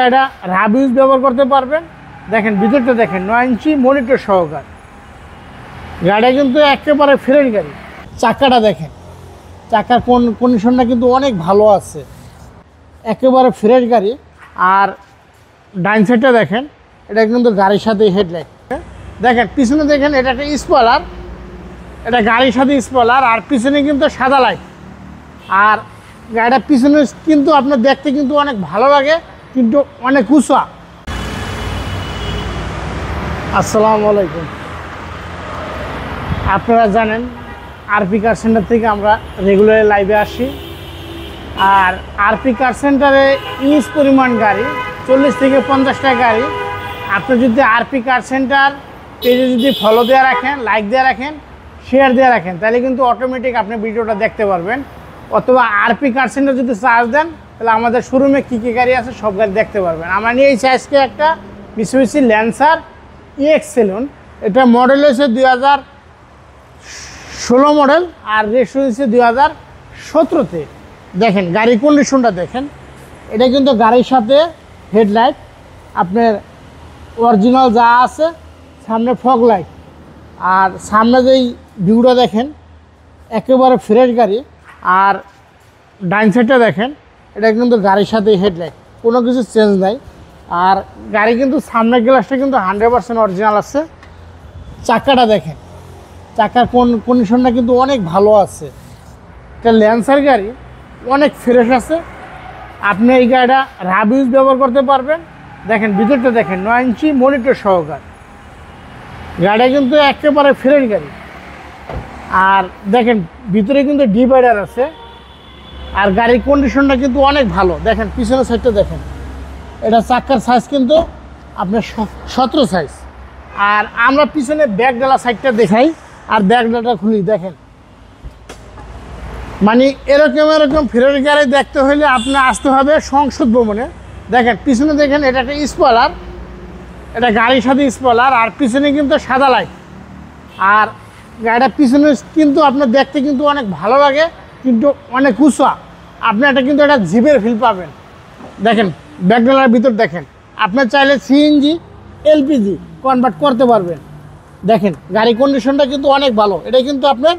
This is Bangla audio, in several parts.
এটা রাব ইউজ ব্যবহার করতে পারবেন। দেখেন ভিতরটা দেখেন 9 ইঞ্চি মনিটর সহকার গাড়িটা কিন্তু একেবারে ফ্রেশ গাড়ি। চাকাটা দেখেন, চাকার কন্ডিশনটা কিন্তু অনেক ভালো আছে, একেবারে ফ্রেশ গাড়ি। আর ডাইন সাইডটা দেখেন, এটা কিন্তু গাড়ির সাথে হেডলাইট দেখেন, পিছনে দেখেন এটা একটা স্পয়লার, এটা গাড়ির সাথে স্পয়লার, আর পিছনে কিন্তু সাদা লাইট। আর গাড়িটা পিছনে কিন্তু আপনার দেখতে কিন্তু অনেক ভালো লাগে, কিন্তু অনেক উঁচা। আসসালামু আলাইকুম। আপনারা জানেন আরপি কার সেন্টার থেকে আমরা রেগুলার লাইভে আসি। আর আরপি কার সেন্টারে ইউজ পরিমাণ গাড়ি 40 থেকে 50টা গাড়ি। আপনি যদি আরপি কার সেন্টার পেজে যদি ফলো দেওয়া রাখেন, লাইক দেওয়া রাখেন, শেয়ার দেওয়া রাখেন, তাহলে কিন্তু অটোমেটিক আপনি ভিডিওটা দেখতে পারবেন। অথবা আরপি কার সেন্টার যদি চার্জ দেন, তাহলে আমাদের শোরুমে কী কী গাড়ি আছে সব গাড়ি দেখতে পারবেন। আমরা নিয়ে এই আজকে একটা মিৎসুবিশি ল্যান্সার EX সেলুন। এটা মডেল হয়েছে 2016 মডেল, আর রেজিস্ট্রেশন হয়েছে 2017-তে। দেখেন গাড়ির কন্ডিশনটা দেখেন, এটা কিন্তু গাড়ির সাথে হেডলাইট আপনার অরিজিনাল যা আছে, সামনে ফগ লাইট, আর সামনে যেই ভিউটা দেখেন একেবারে ফ্রেশ গাড়ি। আর ডাইন সাইডটা দেখেন, এটা কিন্তু গাড়ির সাথে হেডলাইট, কোনো কিছু চেঞ্জ নাই। আর গাড়ি কিন্তু সামনের গ্লাসটা কিন্তু 100% অরিজিনাল আছে। চাকাটা দেখেন, চাকার কন্ডিশনটা কিন্তু অনেক ভালো আছে। এটা ল্যান্সার গাড়ি, অনেক ফ্রেশ আছে। আপনি এই গাড়িটা রাব ইউজ ব্যবহার করতে পারবেন। দেখেন ভিতরটা দেখেন 9 ইঞ্চি মনিটর সহকার গাড়িটা কিন্তু একেবারে ফ্রেশ গাড়ি। আর দেখেন ভিতরে কিন্তু ডিভাইডার আছে, আর গাড়ির কন্ডিশনটা কিন্তু অনেক ভালো। দেখেন পিছনের সাইডটা দেখেন, এটা চাকার সাইজ কিন্তু আপনার 17 সাইজ। আর আমরা পিছনে ব্যাক ডালা সাইডটা দেখাই, আর ব্যাক ডালাটা খুলি। দেখেন মানে এরকম ফ্রেশ গাড়ি দেখতে হলে আপনার আসতে হবে সংসদ ভবনে। দেখেন পিছনে দেখেন, এটা একটা স্পয়লার, এটা গাড়ির সাথে স্পয়লার, আর পিছনে কিন্তু সাদা লাইট। আর গাড়িটা পিছনে কিন্তু আপনার দেখতে কিন্তু অনেক ভালো লাগে, কিন্তু অনেক উঁচা। আপনি এটা কিন্তু একটা জিপের ফিল পাবেন। দেখেন ব্যাকডালার ভিতর দেখেন, আপনার চাইলে CNG LPG কনভার্ট করতে পারবেন। দেখেন গাড়ির কন্ডিশনটা কিন্তু অনেক ভালো। এটা কিন্তু আপনার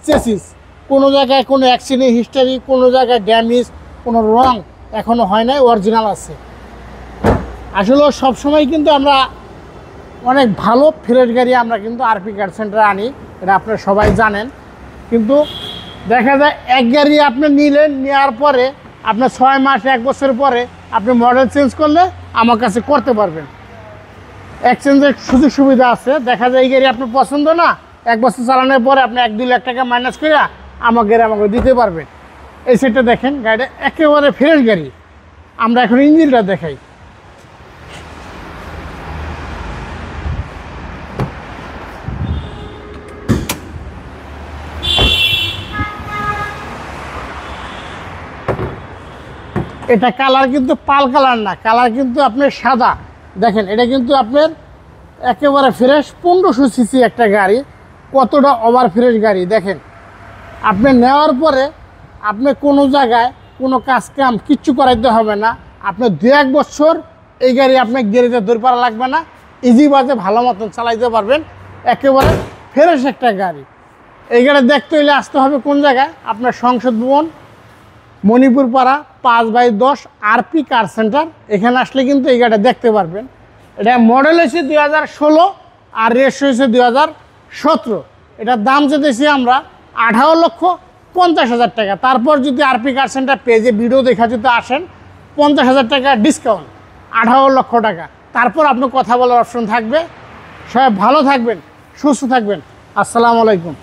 চেসিস, কোনো জায়গায় কোনো অ্যাক্সিডেন্ট হিস্টোরি, কোনো জায়গায় ড্যামেজ, কোনো রং এখনও হয় নাই, অরিজিনাল আছে। আসলে সবসময় কিন্তু আমরা অনেক ভালো ফ্রেশ গাড়ি আমরা কিন্তু আরপি কার সেন্টারে আনি, এটা আপনারা সবাই জানেন। কিন্তু দেখা যায় এক গাড়ি আপনি নিলেন, নেওয়ার পরে আপনার 6 মাস 1 বছর পরে আপনি মডেল চেঞ্জ করলে আমার কাছে করতে পারবেন। এক্সচেঞ্জের সুযোগ সুবিধা আছে। দেখা যায় এই গাড়ি আপনার পছন্দ না, 1 বছর চালানোর পরে আপনি 1-2 লাখ টাকা মাইনাস করে আমাকে দিতে পারবেন। এই সেটটা দেখেন, গাড়িটা একেবারে ফ্রেশ গাড়ি। আমরা এখন ইঞ্জিনটা দেখাই। এটা কালার কিন্তু পাল কালার না, কালার কিন্তু আপনার সাদা। দেখেন এটা কিন্তু আপনার একেবারে ফ্রেশ 1500 সিসি একটা গাড়ি, কতটা ওভার ফ্রেশ গাড়ি। দেখেন আপনি নেওয়ার পরে আপনি কোনো জায়গায় কোনো কাজ কাম কিচ্ছু করাইতে হবে না। আপনি 2-1 বছর এই গাড়ি আপনার গ্যারেজে দৌড় পাড়া লাগবে না, ইজি বাজে ভালো মতন চালাইতে পারবেন। একেবারে ফ্রেশ একটা গাড়ি। এই গাড়ি দেখতে হলে আসতে হবে কোন জায়গায়, আপনার সংসদ ভবন, মণিপুর পাড়া 5/10 আরপি কার সেন্টার। এখানে আসলে কিন্তু এই গাড়িটা দেখতে পারবেন। এটা মডেল হয়েছে 2016, আর রেজিস্ট্রেশন হয়েছে 2017। এটার দাম যেতেছি আমরা 18,50,000 টাকা। তারপর যদি আরপি কার সেন্টার পেজে ভিডিও দেখা যদি আসেন, 50,000 টাকা ডিসকাউন্ট, 18 লক্ষ টাকা। তারপর আপনার কথা বলার অপশন থাকবে। সবাই ভালো থাকবেন, সুস্থ থাকবেন। আসসালামু আলাইকুম।